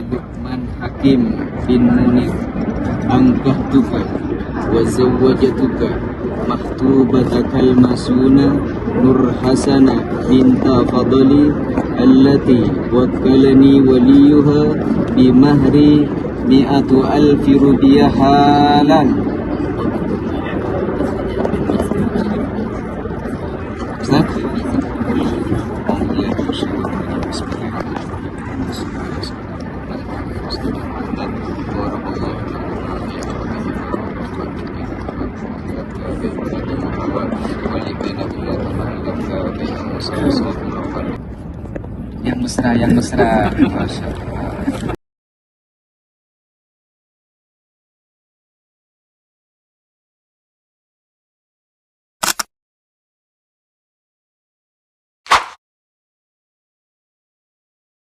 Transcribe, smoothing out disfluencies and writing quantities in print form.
Luqman Hakim bin Munir, angkahtuka wa zawwajatuka mahtubatakal masuna Nur Hasana binta Fadli allati wakkalani waliyuha bimahri 100,000 rupiah halan. Ustaz? Yang mesra, Masya Allah.